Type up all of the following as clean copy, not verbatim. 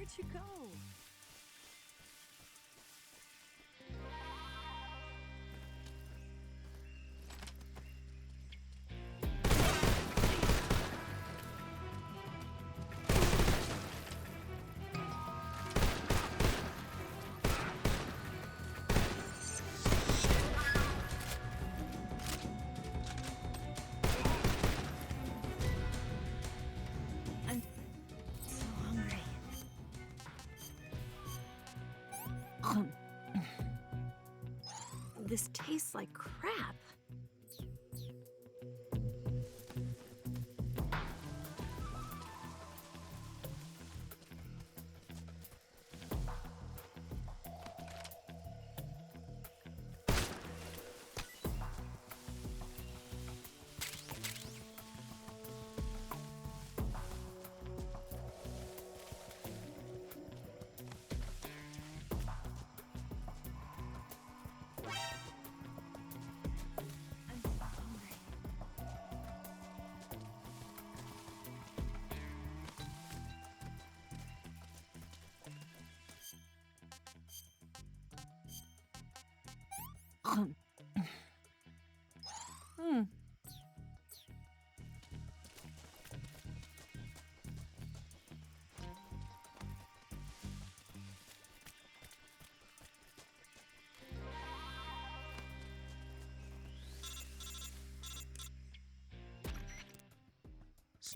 Where'd you go? This tastes like crap.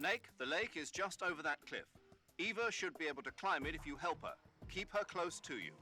Snake, the lake is just over that cliff. Eva should be able to climb it if you help her. Keep her close to you.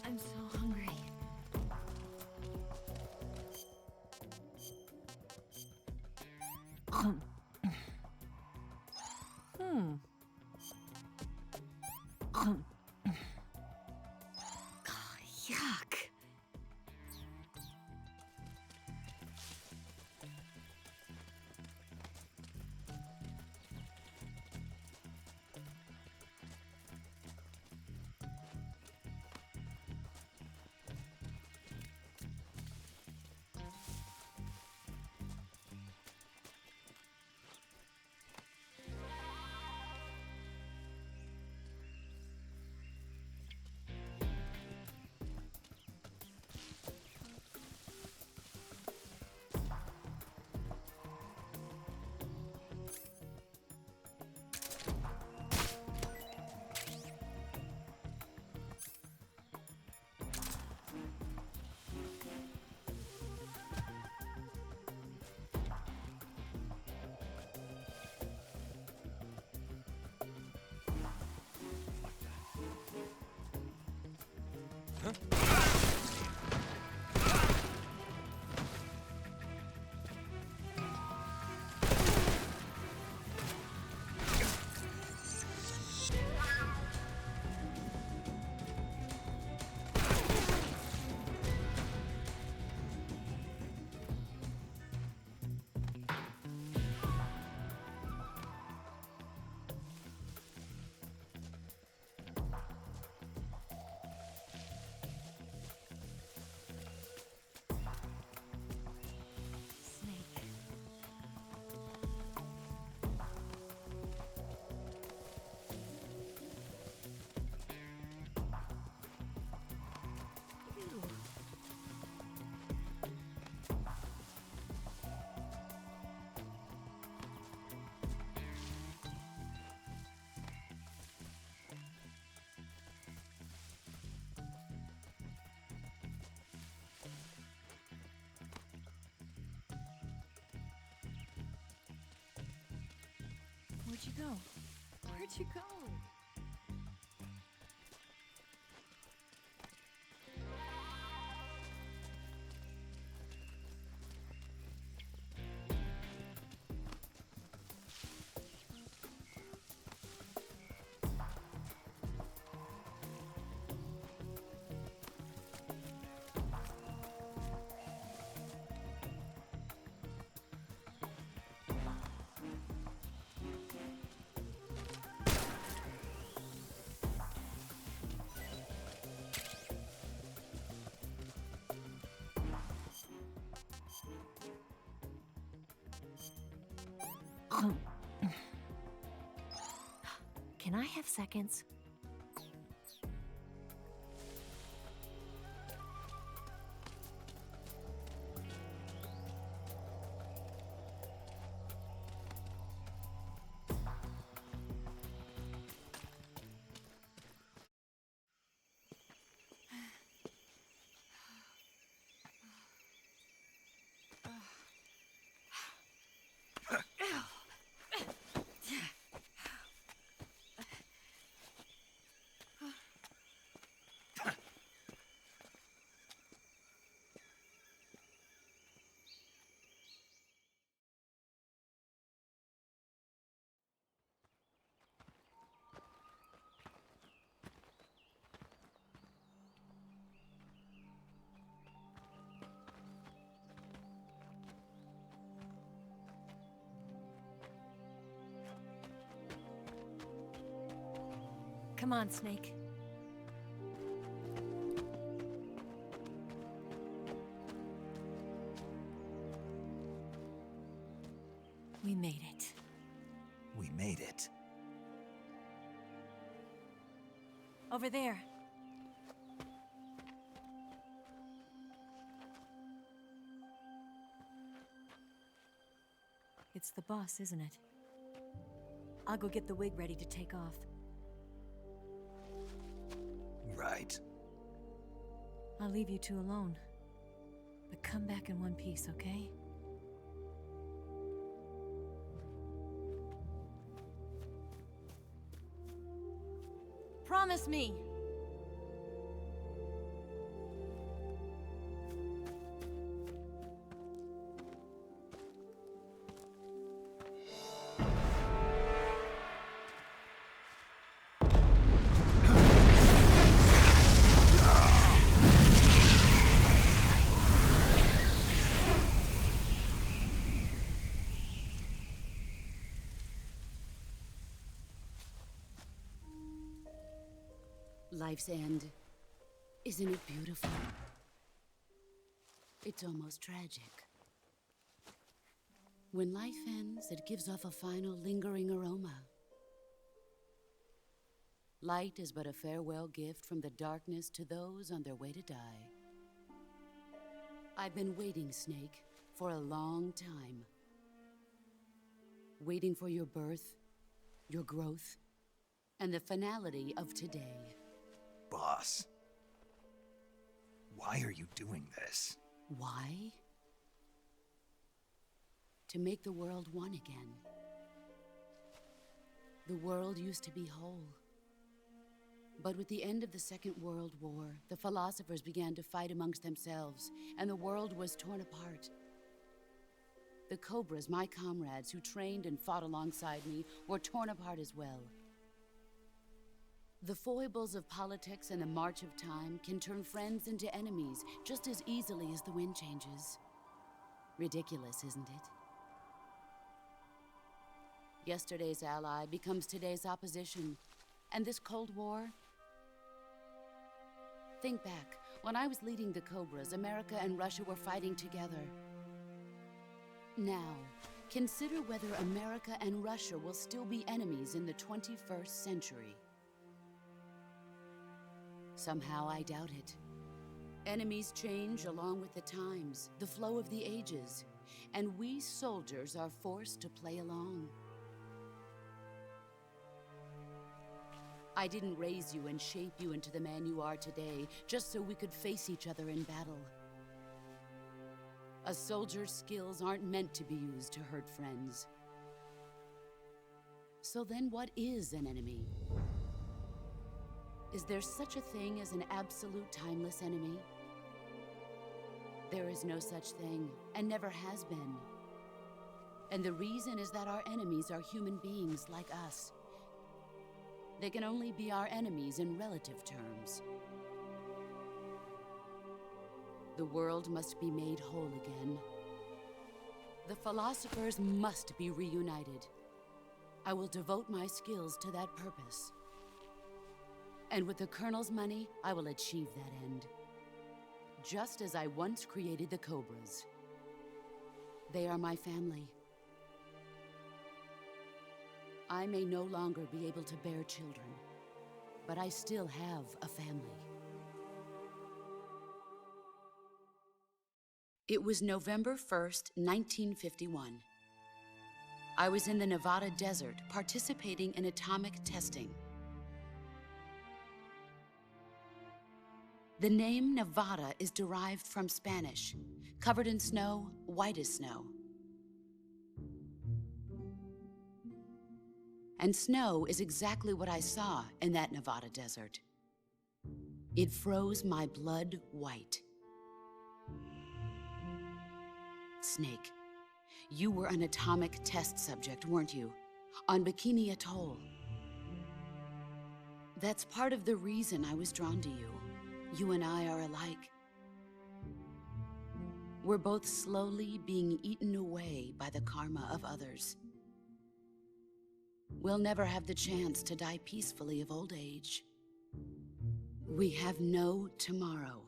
I'm so hungry. Yuck. No. Where'd you go? Can I have seconds? Come on, Snake. We made it. We made it. Over there. It's the boss, isn't it? I'll go get the wig ready to take off. Right. I'll leave you two alone. But come back in one piece, okay? Promise me! Life's end. Isn't it beautiful? It's almost tragic. When life ends, it gives off a final lingering aroma. Light is but a farewell gift from the darkness to those on their way to die. I've been waiting, Snake, for a long time. Waiting for your birth, your growth, and the finality of today. Boss. Why are you doing this? Why? To make the world one again. The world used to be whole. But with the end of the Second World War, the philosophers began to fight amongst themselves, and the world was torn apart. The Cobras, my comrades who trained and fought alongside me, were torn apart as well. The foibles of politics and the march of time can turn friends into enemies just as easily as the wind changes. Ridiculous, isn't it? Yesterday's ally becomes today's opposition. And this Cold War? Think back. When I was leading the Cobras, America and Russia were fighting together. Now, consider whether America and Russia will still be enemies in the 21st century. Somehow I doubt it. Enemies change along with the times, the flow of the ages, and we soldiers are forced to play along. I didn't raise you and shape you into the man you are today just so we could face each other in battle. A soldier's skills aren't meant to be used to hurt friends. So then what is an enemy? Is there such a thing as an absolute timeless enemy? There is no such thing, and never has been. And the reason is that our enemies are human beings like us. They can only be our enemies in relative terms. The world must be made whole again. The philosophers must be reunited. I will devote my skills to that purpose. And with the Colonel's money, I will achieve that end. Just as I once created the Cobras. They are my family. I may no longer be able to bear children, but I still have a family. It was November 1st, 1951. I was in the Nevada desert participating in atomic testing. The name Nevada is derived from Spanish, covered in snow, white as snow. And snow is exactly what I saw in that Nevada desert. It froze my blood white. Snake, you were an atomic test subject, weren't you? On Bikini Atoll. That's part of the reason I was drawn to you. You and I are alike. We're both slowly being eaten away by the karma of others. We'll never have the chance to die peacefully of old age. We have no tomorrow.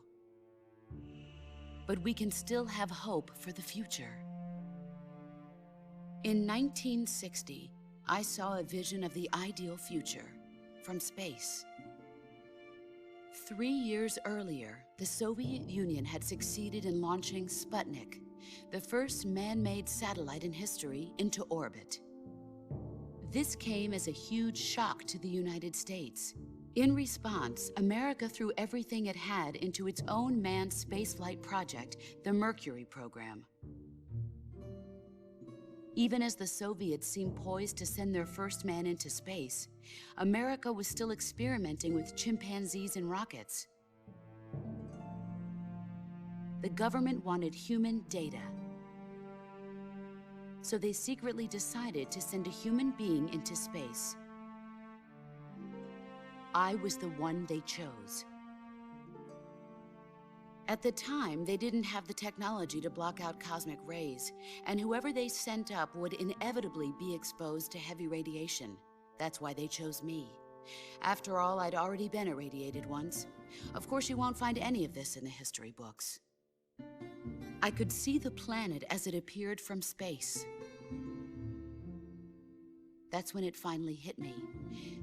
But we can still have hope for the future. In 1960, I saw a vision of the ideal future from space. 3 years earlier, the Soviet Union had succeeded in launching Sputnik, the first man-made satellite in history, into orbit. This came as a huge shock to the United States. In response, America threw everything it had into its own manned spaceflight project, the Mercury program. Even as the Soviets seemed poised to send their first man into space, America was still experimenting with chimpanzees and rockets. The government wanted human data. So they secretly decided to send a human being into space. I was the one they chose. At the time, they didn't have the technology to block out cosmic rays, and whoever they sent up would inevitably be exposed to heavy radiation. That's why they chose me. After all, I'd already been irradiated once. Of course, you won't find any of this in the history books. I could see the planet as it appeared from space. That's when it finally hit me.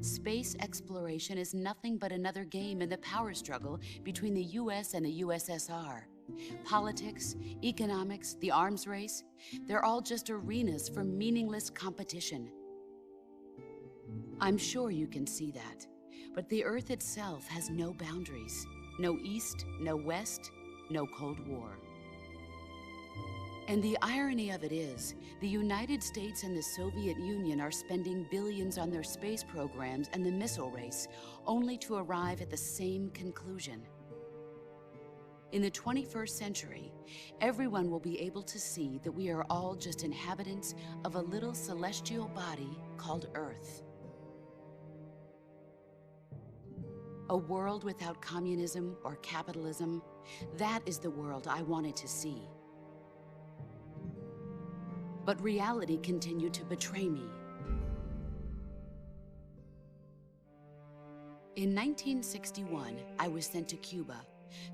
Space exploration is nothing but another game in the power struggle between the US and the USSR. Politics, economics, the arms race, they're all just arenas for meaningless competition. I'm sure you can see that, but the Earth itself has no boundaries. No East, no West, no Cold War. And the irony of it is, the United States and the Soviet Union are spending billions on their space programs and the missile race, only to arrive at the same conclusion. In the 21st century, everyone will be able to see that we are all just inhabitants of a little celestial body called Earth. A world without communism or capitalism, that is the world I wanted to see. But reality continued to betray me. In 1961, I was sent to Cuba,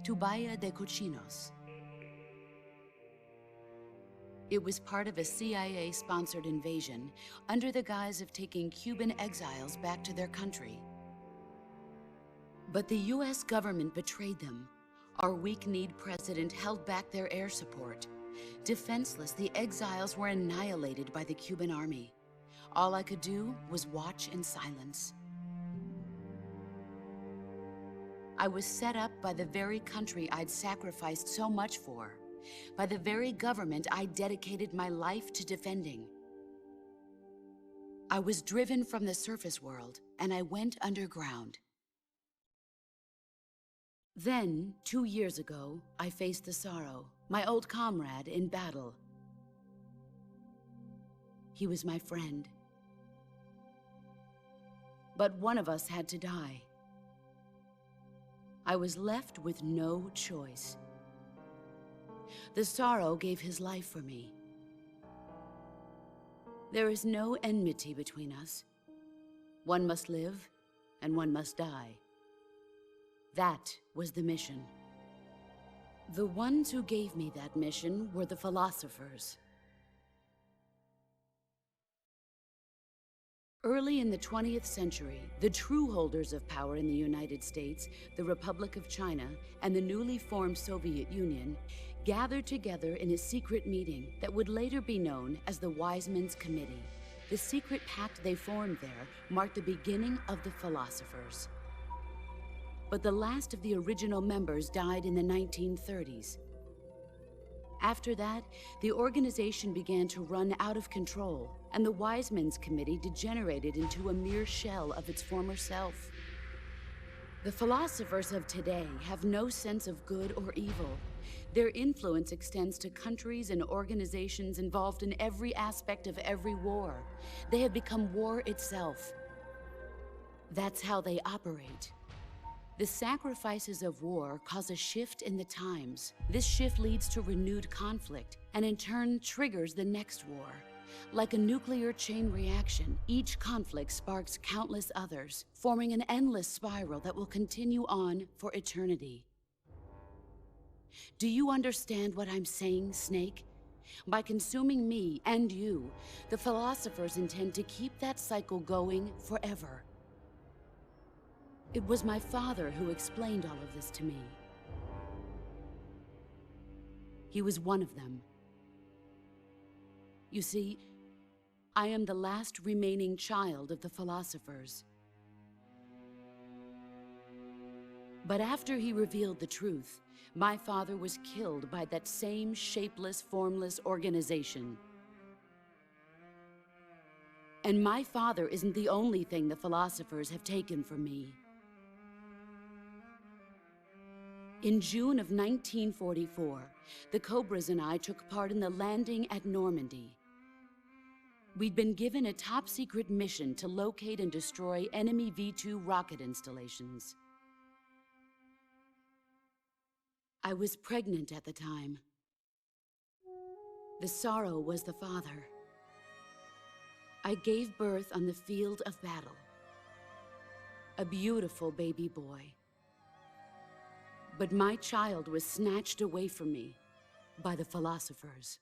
to Bahia de Cochinos. It was part of a CIA-sponsored invasion under the guise of taking Cuban exiles back to their country. But the US government betrayed them. Our weak-kneed president held back their air support. Defenseless, the exiles were annihilated by the Cuban army. All I could do was watch in silence. I was set up by the very country I'd sacrificed so much for, by the very government I dedicated my life to defending. I was driven from the surface world, and I went underground. Then, 2 years ago, I faced the Sorrow, my old comrade in battle. He was my friend. But one of us had to die. I was left with no choice. The Sorrow gave his life for me. There is no enmity between us. One must live, and one must die. That was the mission. The ones who gave me that mission were the philosophers. Early in the 20th century, the true holders of power in the United States, the Republic of China, and the newly formed Soviet Union gathered together in a secret meeting that would later be known as the Wise Men's Committee. The secret pact they formed there marked the beginning of the philosophers. But the last of the original members died in the 1930s. After that, the organization began to run out of control, and the Wise Men's Committee degenerated into a mere shell of its former self. The philosophers of today have no sense of good or evil. Their influence extends to countries and organizations involved in every aspect of every war. They have become war itself. That's how they operate. The sacrifices of war cause a shift in the times. This shift leads to renewed conflict, and in turn triggers the next war. Like a nuclear chain reaction, each conflict sparks countless others, forming an endless spiral that will continue on for eternity. Do you understand what I'm saying, Snake? By consuming me and you, the philosophers intend to keep that cycle going forever. It was my father who explained all of this to me. He was one of them. You see, I am the last remaining child of the philosophers. But after he revealed the truth, my father was killed by that same shapeless, formless organization. And my father isn't the only thing the philosophers have taken from me. In June of 1944, the Cobras and I took part in the landing at Normandy. We'd been given a top-secret mission to locate and destroy enemy V-2 rocket installations. I was pregnant at the time. The Sorrow was the father. I gave birth on the field of battle. A beautiful baby boy. But my child was snatched away from me by the philosophers.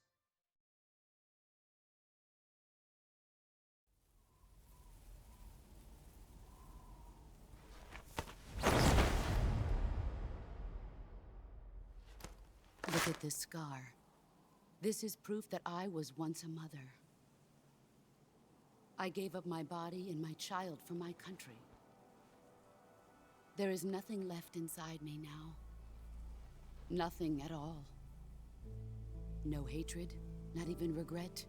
Look at this scar. This is proof that I was once a mother. I gave up my body and my child for my country. There is nothing left inside me now. Nothing at all. No hatred, not even regret.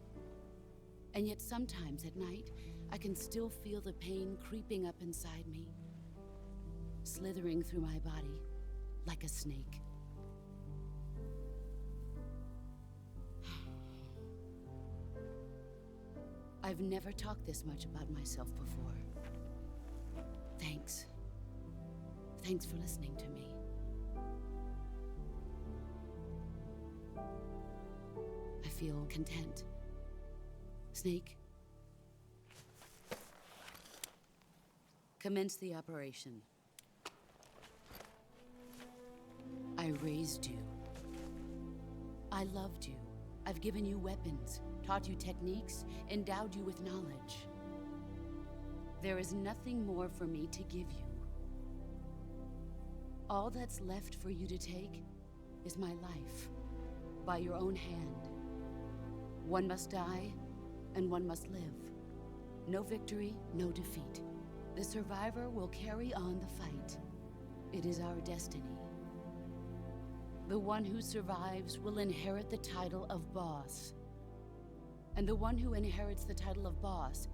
And yet sometimes at night, I can still feel the pain creeping up inside me, slithering through my body like a snake. I've never talked this much about myself before. Thanks. Thanks for listening to me. I feel content. Snake, commence the operation. I raised you. I loved you. I've given you weapons, taught you techniques, endowed you with knowledge. There is nothing more for me to give you. All that's left for you to take is my life, by your own hand. One must die, and one must live. No victory, no defeat. The survivor will carry on the fight. It is our destiny. The one who survives will inherit the title of boss. And the one who inherits the title of boss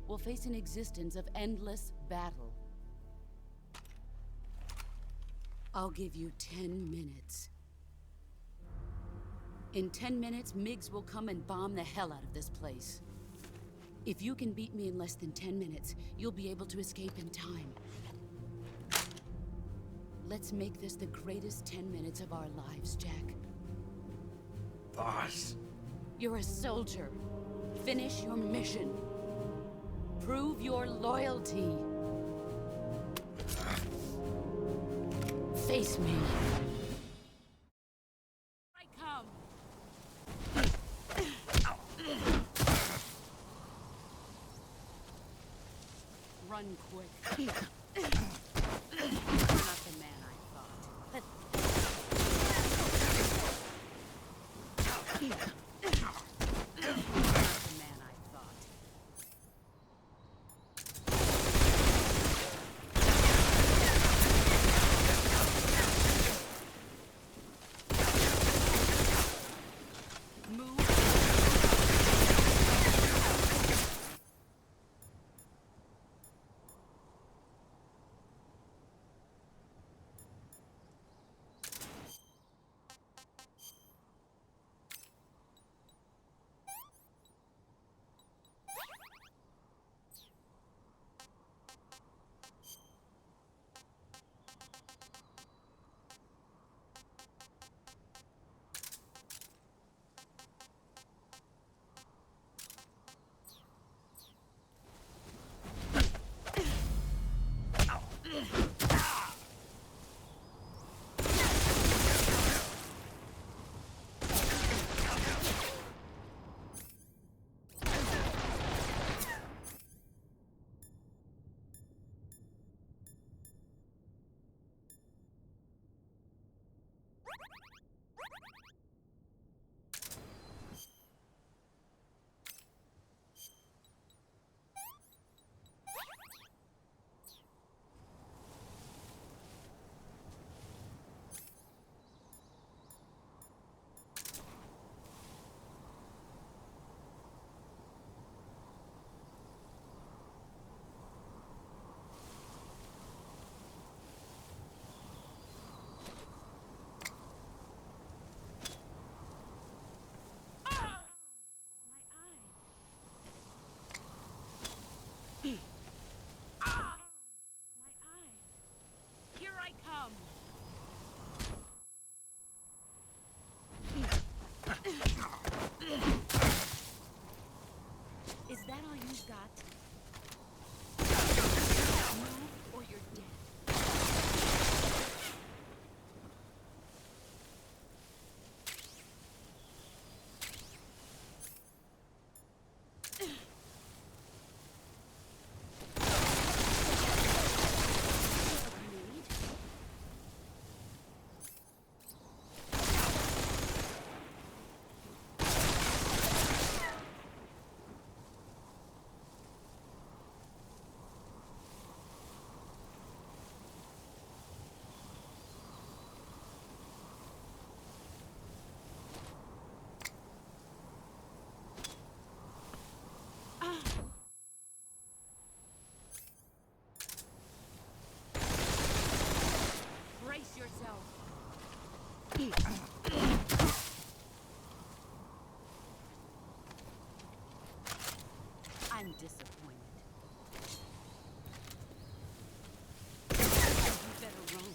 will face an existence of endless battle. I'll give you 10 minutes. In 10 minutes, MiGs will come and bomb the hell out of this place. If you can beat me in less than 10 minutes, you'll be able to escape in time. Let's make this the greatest 10 minutes of our lives, Jack. Boss. You're a soldier. Finish your mission. Prove your loyalty. Face me. I come. Run quick. You're not the man I thought. You're not the man I thought. Move. My eye. Here I come. Is that all you got? Move or you're dead. Brace yourself. I'm disappointed. You better run.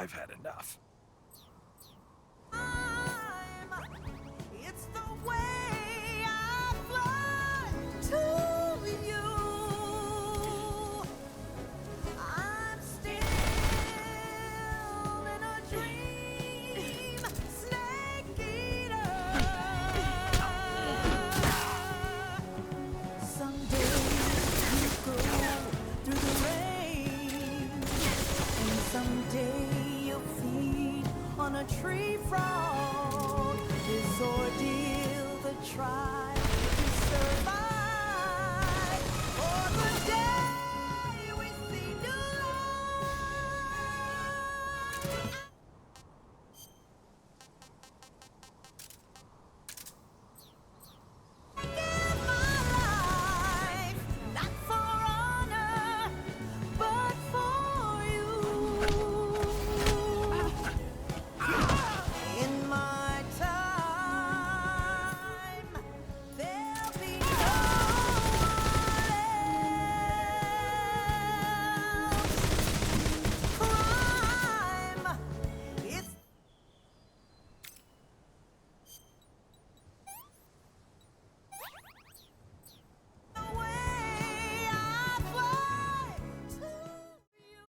I've had enough. It's the way I fly to you. I'm still in a dream, snake eater. Someday you go through the rain, and someday you'll feed on a tree frog. This ordeal that try to survive, for the day we see new life. I give my life, not for honor, but for you. In my time, there'll be no one else. Crime, it's the way I fly to you.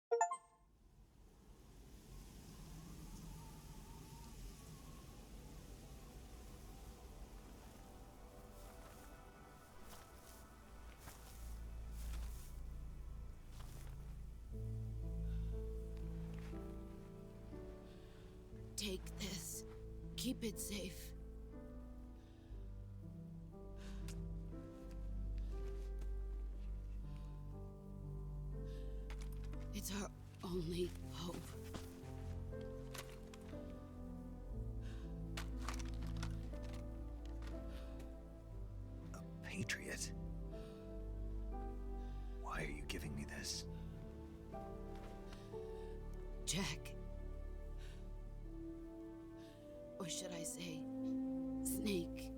Take this. Keep it safe. It's our only hope. A patriot? Why are you giving me this? Jack. Or should I say, Snake.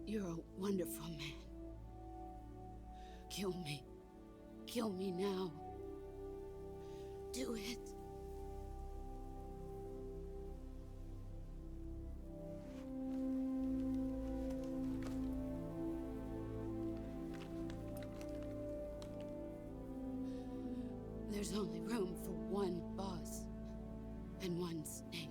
You're a wonderful man. Kill me. Kill me now. Do it. There's only room for one boss and one snake.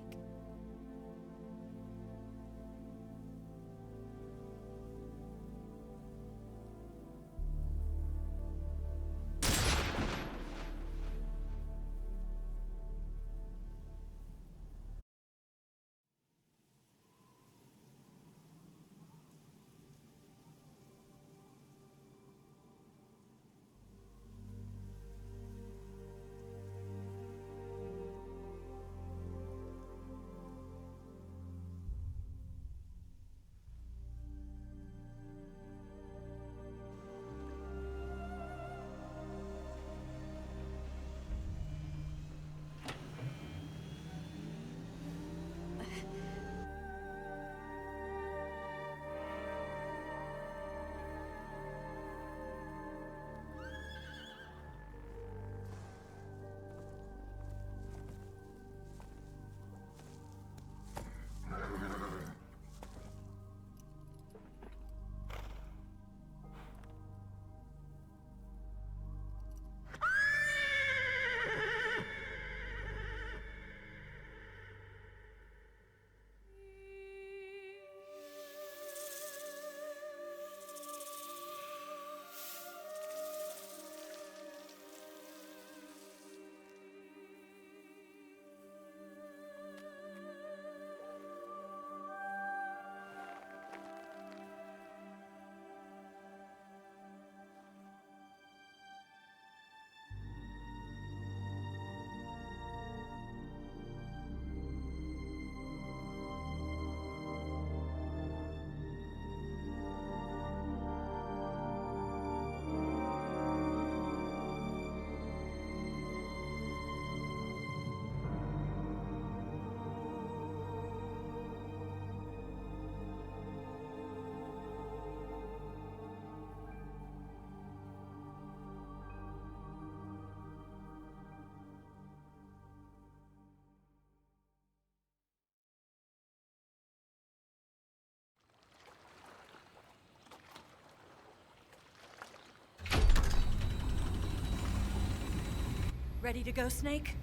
Ready to go, Snake?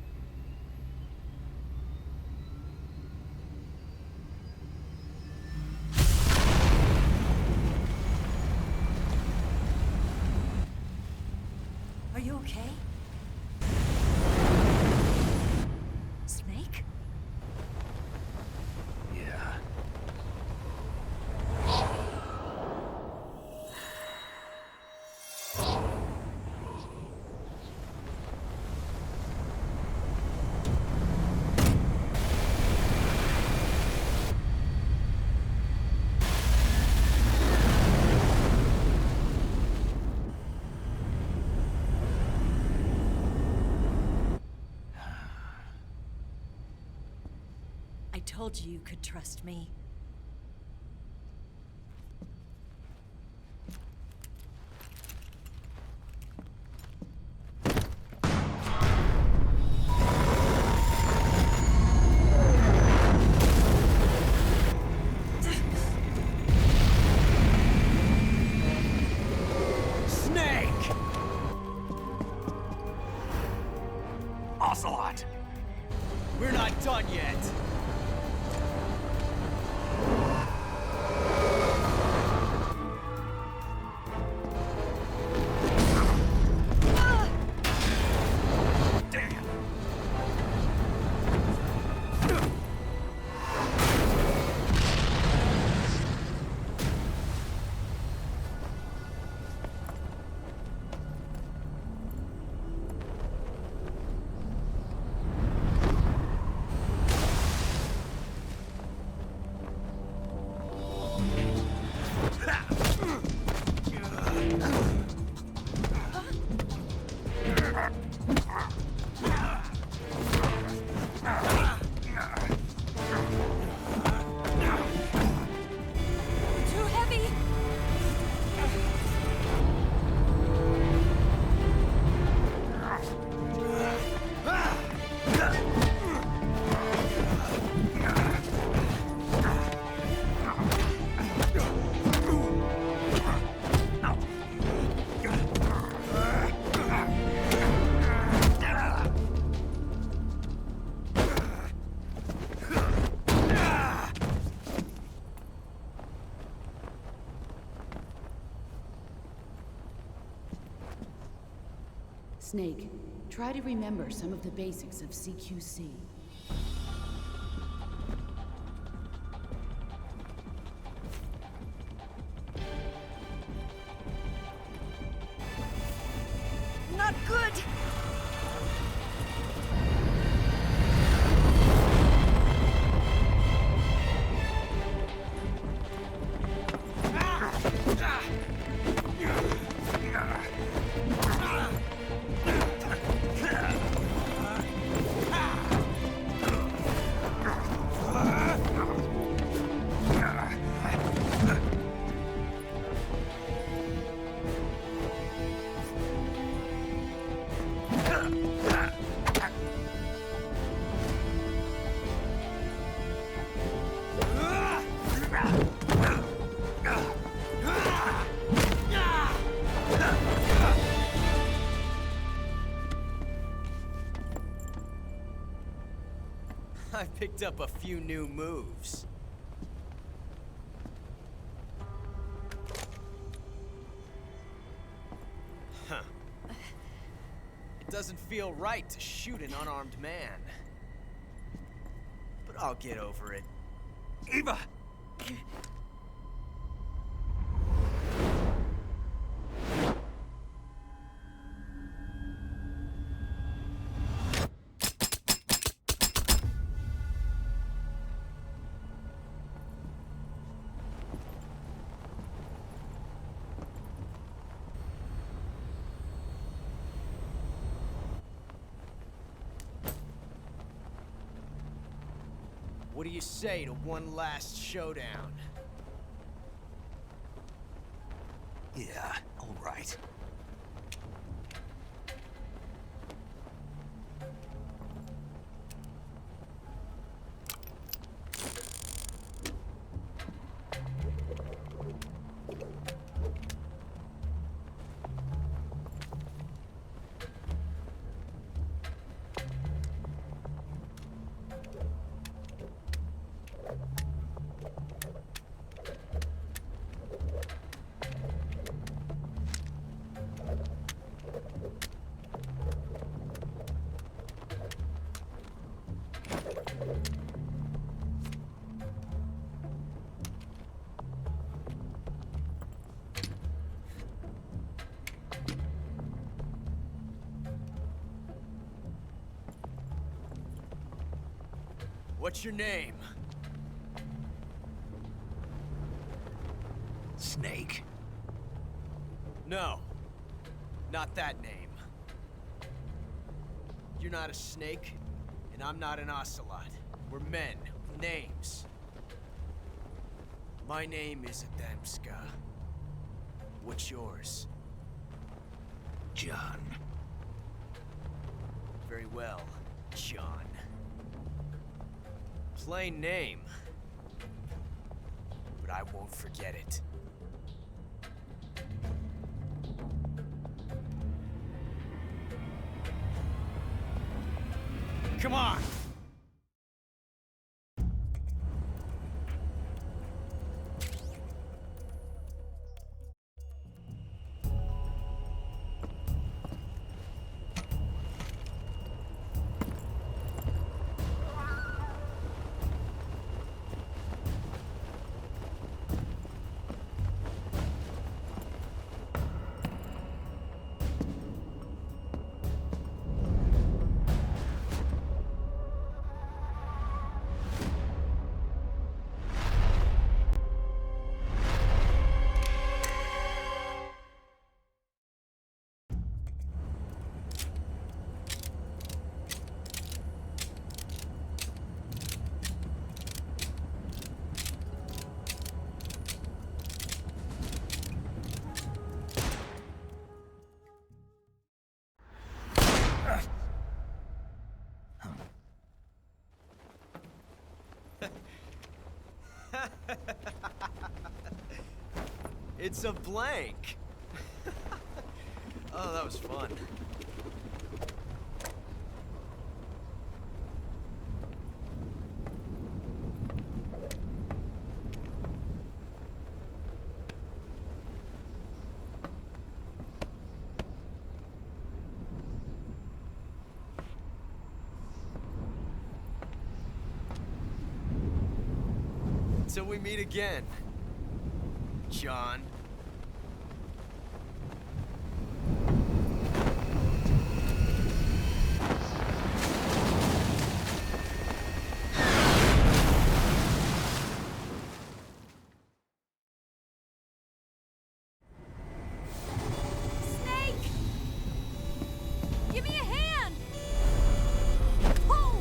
Are you okay? Snake? Yeah. I told you you could trust me. Snake! Ocelot! We're not done yet. Too heavy! Snake, try to remember some of the basics of CQC. Not good! I picked up a few new moves. Huh. It doesn't feel right to shoot an unarmed man. But I'll get over it. Eva! What do you say to one last showdown? Yeah, all right. What's your name? Snake. No. Not that name. You're not a snake, and I'm not an ocelot. We're men with names. My name is Adamska. What's yours? John. Very well, John. Plain name. But I won't forget it. Come on! It's a blank. Oh, that was fun. Until we meet again, John. Snake! Give me a hand! Pull!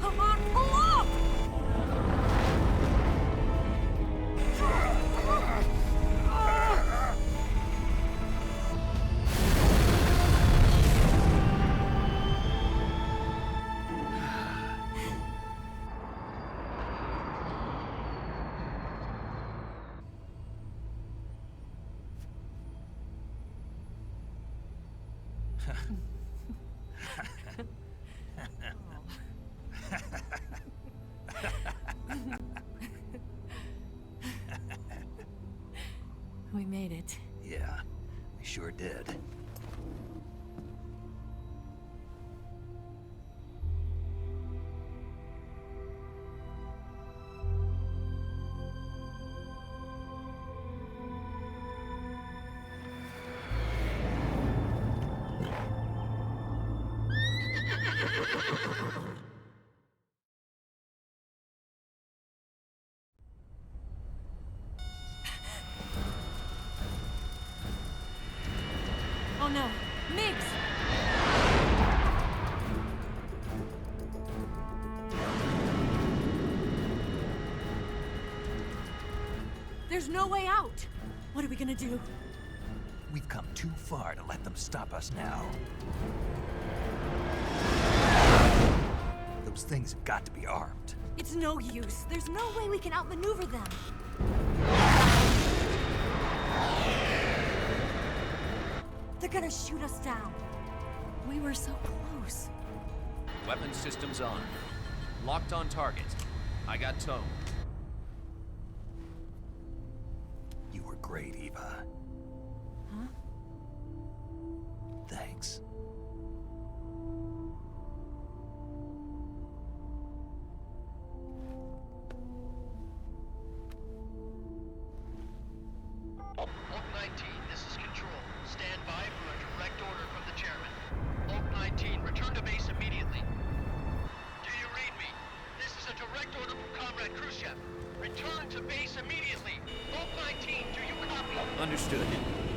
Come on, pull up! We made it. Yeah, we sure did. Oh no, Migs! There's no way out! What are we gonna do? We've come too far to let them stop us now. Those things have got to be armed. It's no use. There's no way we can outmaneuver them. They're gonna shoot us down. We were so close. Weapon systems on. Locked on target. I got towed. You were great, Eva. Huh? Thanks. Hulk 19, this is Control. Stand to base immediately. Vault 19, do you copy? Understood.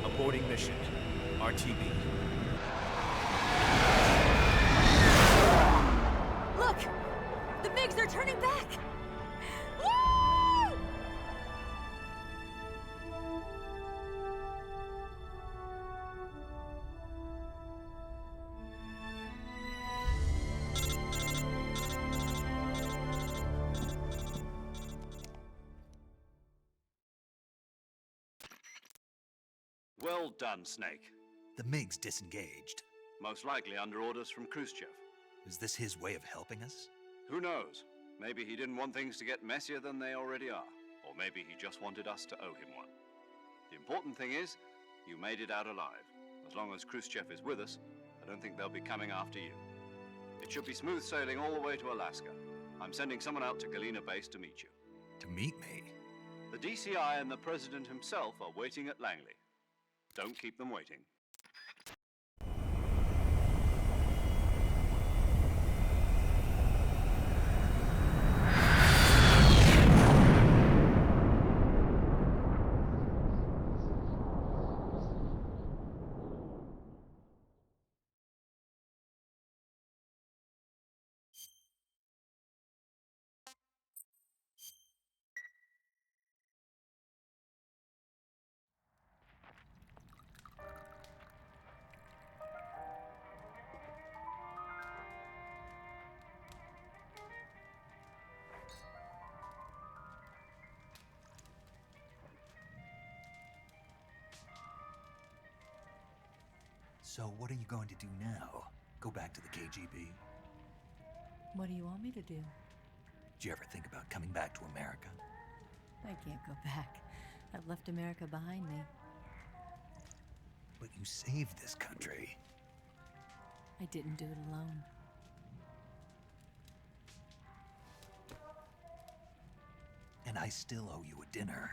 Aborting mission. RTB. Look! The MiGs are turning back! Woo! Well done, Snake. The MiG's disengaged. Most likely under orders from Khrushchev. Is this his way of helping us? Who knows? Maybe he didn't want things to get messier than they already are. Or maybe he just wanted us to owe him one. The important thing is, you made it out alive. As long as Khrushchev is with us, I don't think they'll be coming after you. It should be smooth sailing all the way to Alaska. I'm sending someone out to Galena Base to meet you. To meet me? The DCI and the President himself are waiting at Langley. Don't keep them waiting. So what are you going to do now? Go back to the KGB? What do you want me to do? Did you ever think about coming back to America? I can't go back. I've left America behind me. But you saved this country. I didn't do it alone. And I still owe you a dinner.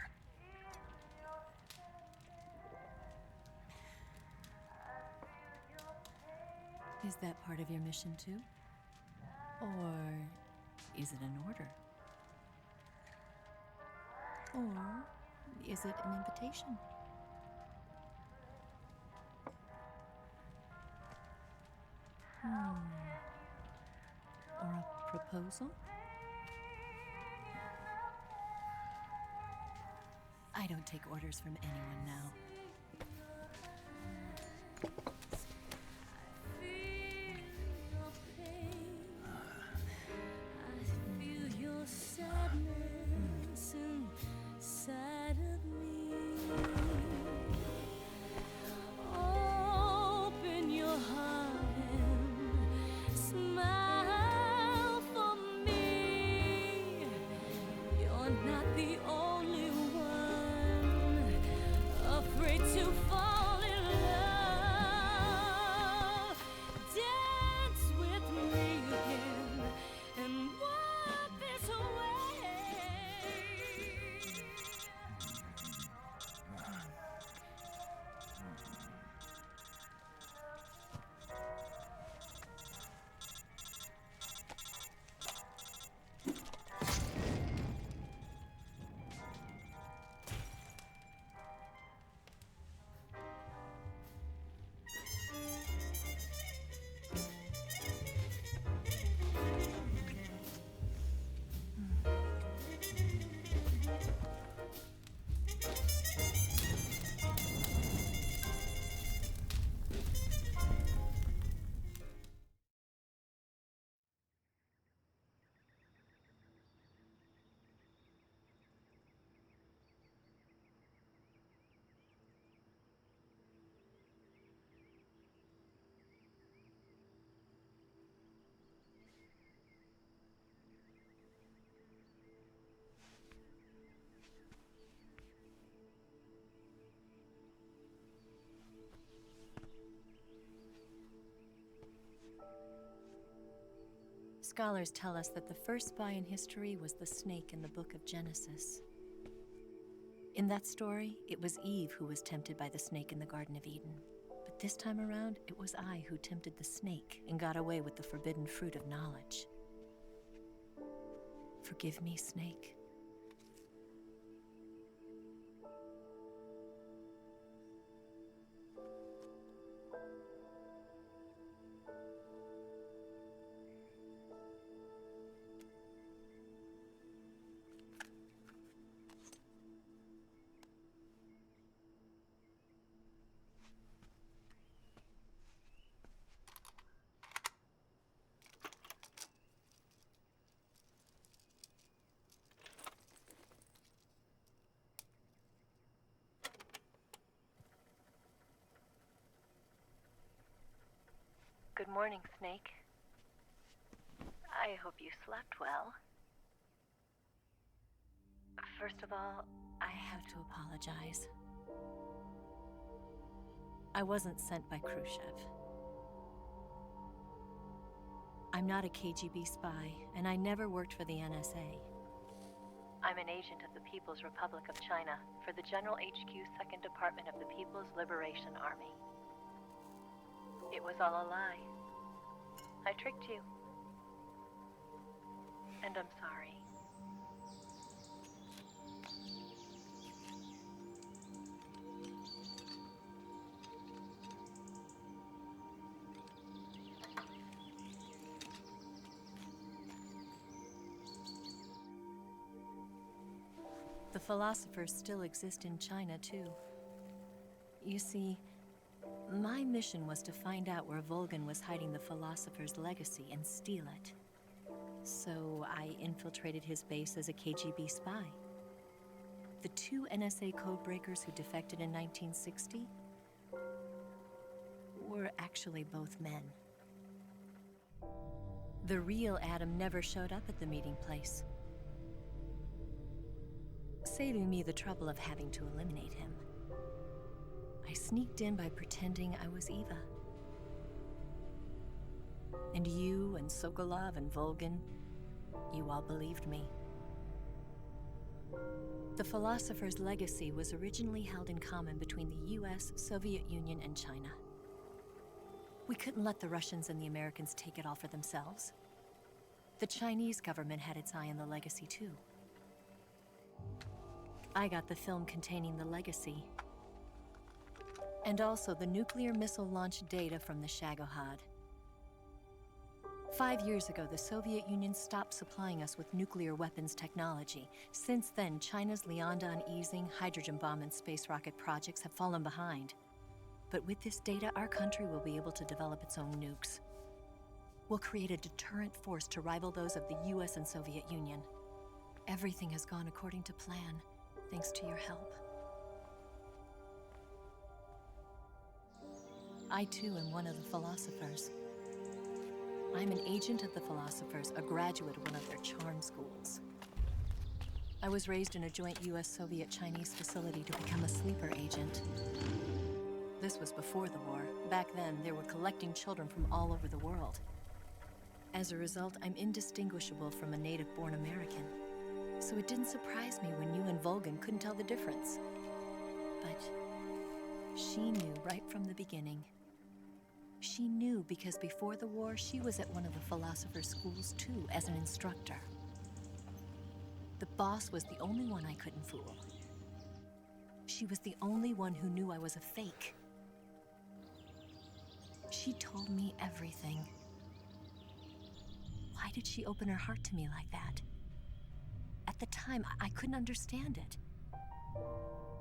Is that part of your mission too? Or is it an order? Or is it an invitation? Or a proposal? I don't take orders from anyone now. Scholars tell us that the first spy in history was the snake in the book of Genesis. In that story, it was Eve who was tempted by the snake in the Garden of Eden. But this time around, it was I who tempted the snake and got away with the forbidden fruit of knowledge. Forgive me, Snake. morning, Snake. I hope you slept well. First of all, I have to apologize. I wasn't sent by Khrushchev. I'm not a KGB spy, and I never worked for the NSA. I'm an agent of the People's Republic of China for the General HQ 2nd Department of the People's Liberation Army. It was all a lie. I tricked you. And I'm sorry. The philosophers still exist in China, too. You see, my mission was to find out where Volgan was hiding the philosopher's legacy and steal it. So I infiltrated his base as a KGB spy. The 2 NSA codebreakers who defected in 1960 were actually both men. The real Adam never showed up at the meeting place, saving me the trouble of having to eliminate him. I sneaked in by pretending I was Eva. And you and Sokolov and Volgan, you all believed me. The philosopher's legacy was originally held in common between the US, Soviet Union, and China. We couldn't let the Russians and the Americans take it all for themselves. The Chinese government had its eye on the legacy, too. I got the film containing the legacy, and also the nuclear missile launch data from the Shagohod. 5 years ago, the Soviet Union stopped supplying us with nuclear weapons technology. Since then, China's Liaodong easing, hydrogen bomb, and space rocket projects have fallen behind. But with this data, our country will be able to develop its own nukes. We'll create a deterrent force to rival those of the US and Soviet Union. Everything has gone according to plan, thanks to your help. I too am one of the philosophers. I'm an agent of the philosophers, a graduate of one of their charm schools. I was raised in a joint US-Soviet-Chinese facility to become a sleeper agent. This was before the war. Back then, they were collecting children from all over the world. As a result, I'm indistinguishable from a native-born American. So it didn't surprise me when you and Volgan couldn't tell the difference. But she knew right from the beginning. She knew because before the war, she was at one of the philosopher's schools too, as an instructor. The boss was the only one I couldn't fool. She was the only one who knew I was a fake. She told me everything. Why did she open her heart to me like that? At the time, I couldn't understand it.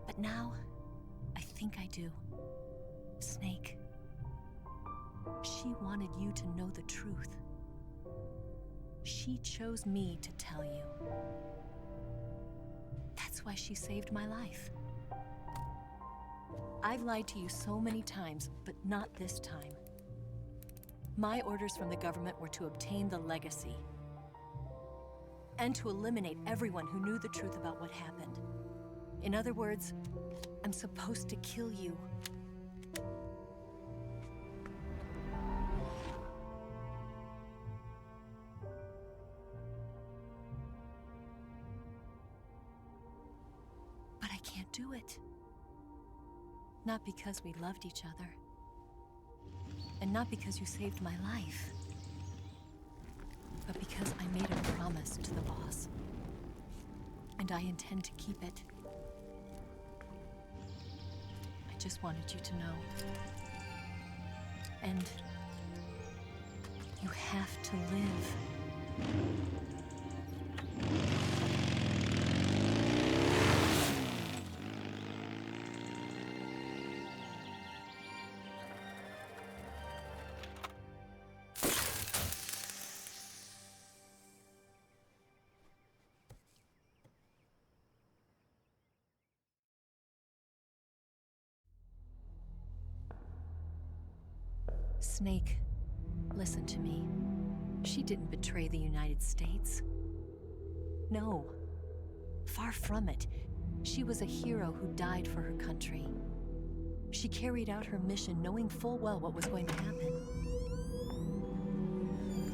But now, I think I do. Snake. She wanted you to know the truth. She chose me to tell you. That's why she saved my life. I've lied to you so many times, but not this time. My orders from the government were to obtain the legacy and to eliminate everyone who knew the truth about what happened. In other words, I'm supposed to kill you. But I can't do it. Not because we loved each other. And not because you saved my life. But because I made a promise to the boss. And I intend to keep it. I just wanted you to know. And you have to live. Snake, Listen to me. She didn't betray the United States. No. Far from it. She was a hero who died for her country. She carried out her mission knowing full well what was going to happen.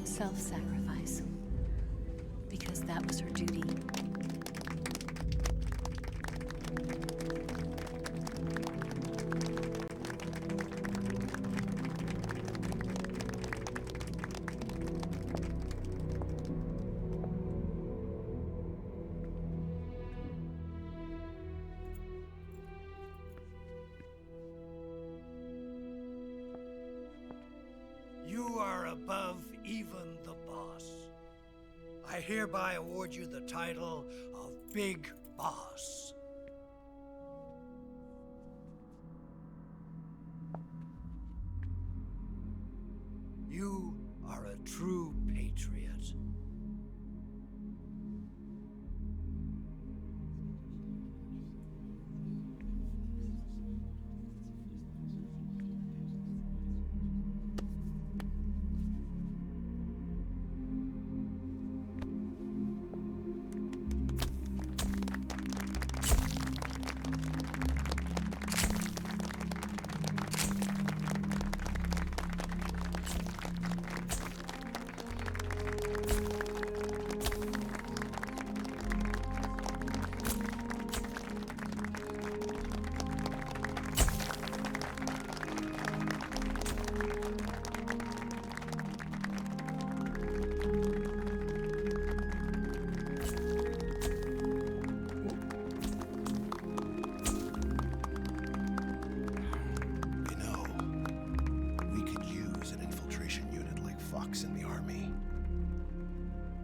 Self-sacrifice. Because that was her duty. You are above even the boss. I hereby award you the title of Big Boss. You are a true patriot.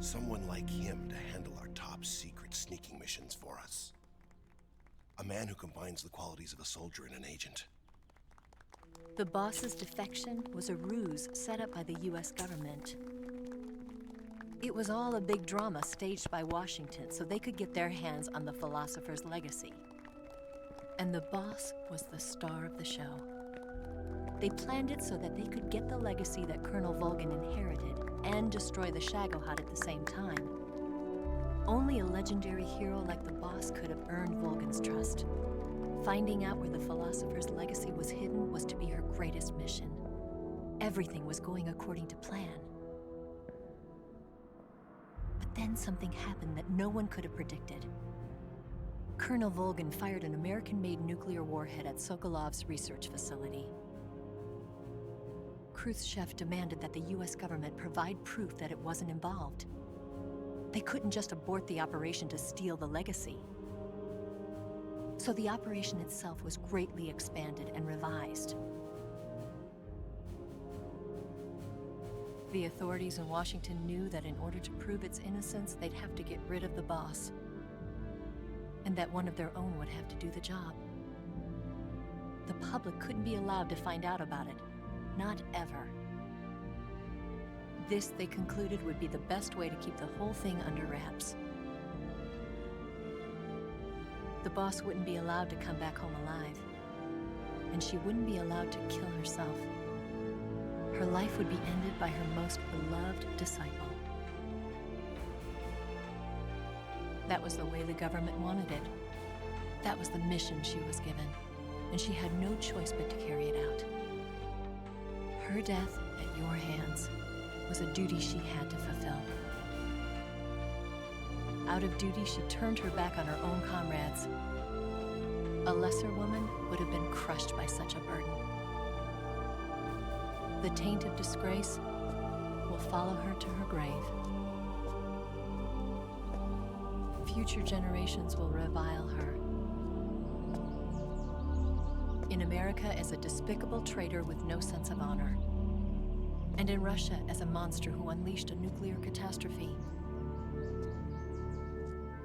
Someone like him to handle our top secret sneaking missions for us. A man who combines the qualities of a soldier and an agent. The boss's defection was a ruse set up by the US government. It was all a big drama staged by Washington so they could get their hands on the philosopher's legacy. And the boss was the star of the show. They planned it so that they could get the legacy that Colonel Volgin inherited and destroy the Shagohod at the same time. Only a legendary hero like the boss could have earned Volgin's trust. Finding out where the philosopher's legacy was hidden was to be her greatest mission. Everything was going according to plan. But then something happened that no one could have predicted. Colonel Volgin fired an American-made nuclear warhead at Sokolov's research facility. Khrushchev demanded that the US government provide proof that it wasn't involved. They couldn't just abort the operation to steal the legacy. So the operation itself was greatly expanded and revised. The authorities in Washington knew that in order to prove its innocence, they'd have to get rid of the boss, and that one of their own would have to do the job. The public couldn't be allowed to find out about it. Not ever. This, they concluded, would be the best way to keep the whole thing under wraps. The boss wouldn't be allowed to come back home alive, and she wouldn't be allowed to kill herself. Her life would be ended by her most beloved disciple. That was the way the government wanted it. That was the mission she was given, and she had no choice but to carry it out. Her death at your hands was a duty she had to fulfill. Out of duty, she turned her back on her own comrades. A lesser woman would have been crushed by such a burden. The taint of disgrace will follow her to her grave. Future generations will revile her. In America as a despicable traitor with no sense of honor. And in Russia as a monster who unleashed a nuclear catastrophe.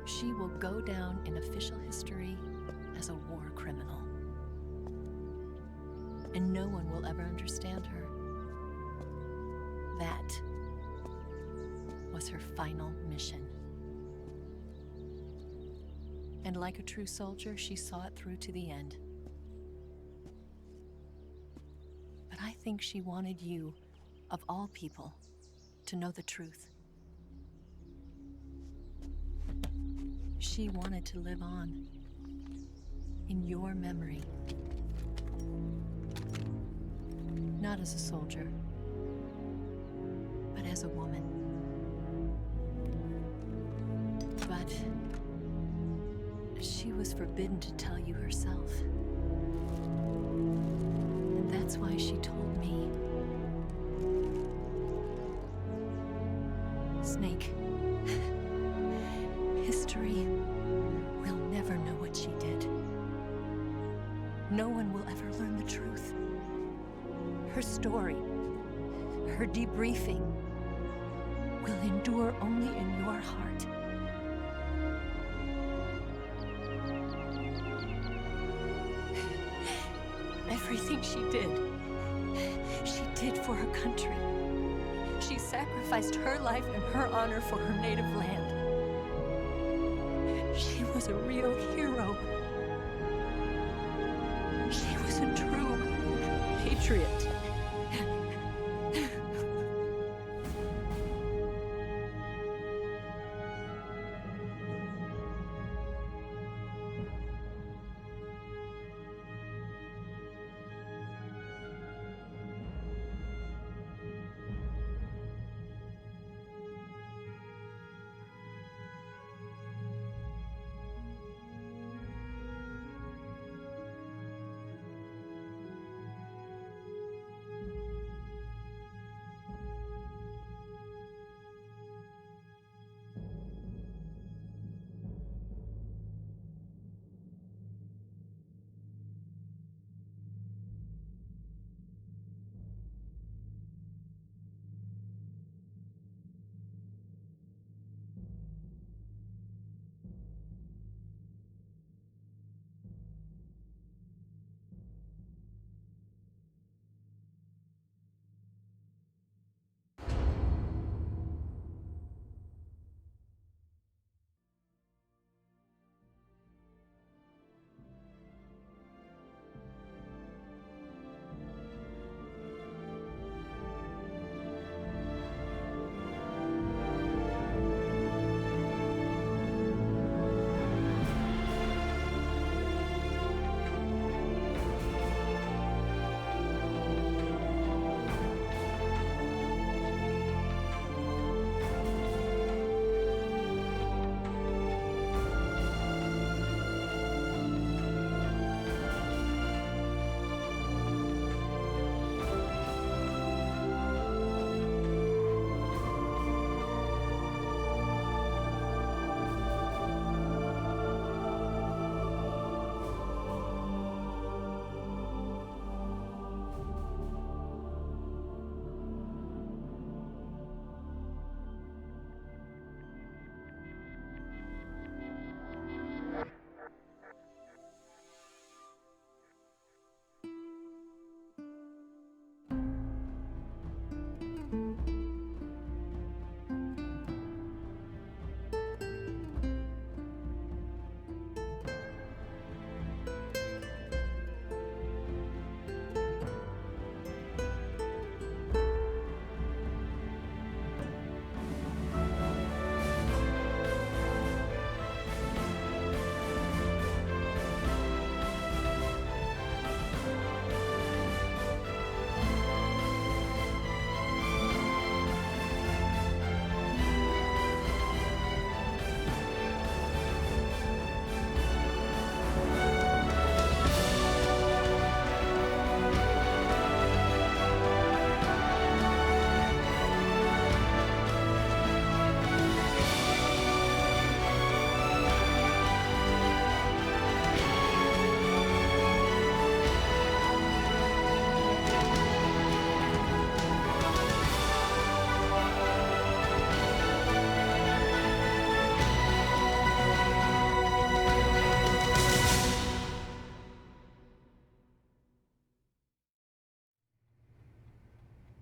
She will go down in official history as a war criminal. And no one will ever understand her. That was her final mission. And like a true soldier, she saw it through to the end. But I think she wanted you of all people, to know the truth. She wanted to live on, in your memory. Not as a soldier, but as a woman. But she was forbidden to tell you herself. And that's why she told me. Snake, history will never know what she did. No one will ever learn the truth. Her story, her debriefing, will endure only in your heart. Everything she did for her country. She sacrificed her life and her honor for her native land. She was a real hero. She was a true patriot.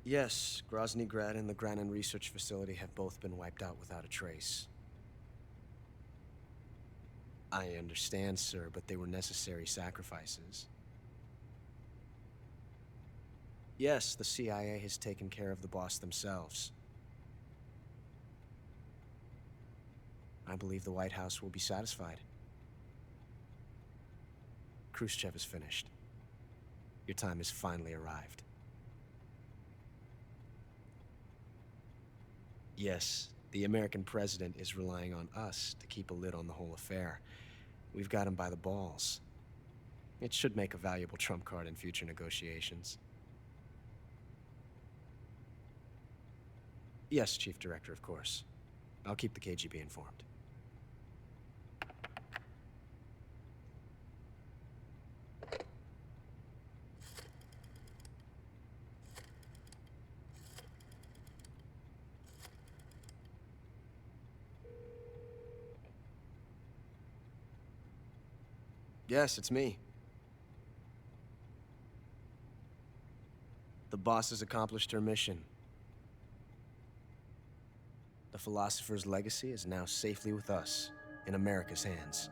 Yes, Grozny Grad and the Granin Research Facility have both been wiped out without a trace. I understand, sir, but they were necessary sacrifices. Yes, the CIA has taken care of the boss themselves. I believe the White House will be satisfied. Khrushchev is finished. Your time has finally arrived. Yes, the American president is relying on us to keep a lid on the whole affair. We've got him by the balls. It should make a valuable trump card in future negotiations. Yes, Chief Director, of course. I'll keep the KGB informed. Yes, it's me. The boss has accomplished her mission. The philosopher's legacy is now safely with us, in America's hands.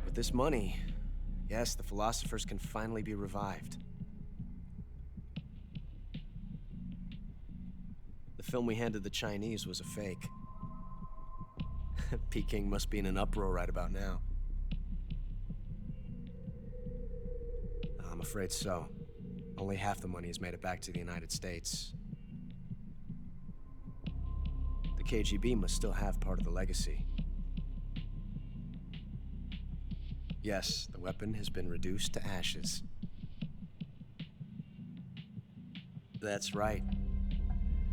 With this money, yes, the philosophers can finally be revived. The film we handed the Chinese was a fake. Peking must be in an uproar right about now. I'm afraid so. Only half the money has made it back to the United States. The KGB must still have part of the legacy. Yes, the weapon has been reduced to ashes. That's right.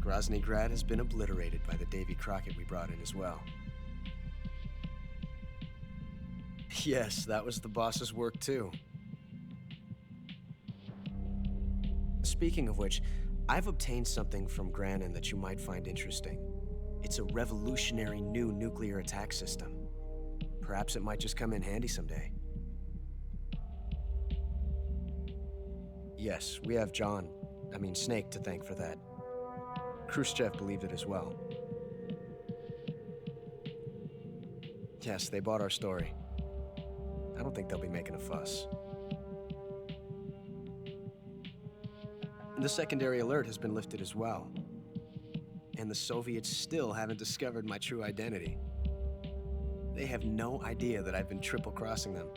Grozny Grad has been obliterated by the Davy Crockett we brought in as well. Yes, that was the boss's work too. Speaking of which, I've obtained something from Granin that you might find interesting. It's a revolutionary new nuclear attack system. Perhaps it might just come in handy someday. Yes, we have Snake to thank for that. Khrushchev believed it as well. Yes, they bought our story. I don't think they'll be making a fuss. The secondary alert has been lifted as well. And the Soviets still haven't discovered my true identity. They have no idea that I've been triple-crossing them.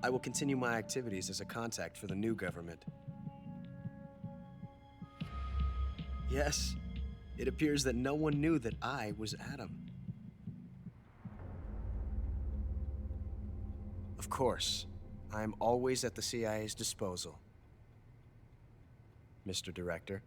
I will continue my activities as a contact for the new government. Yes, it appears that no one knew that I was Adam. Of course, I am always at the CIA's disposal, Mr. Director.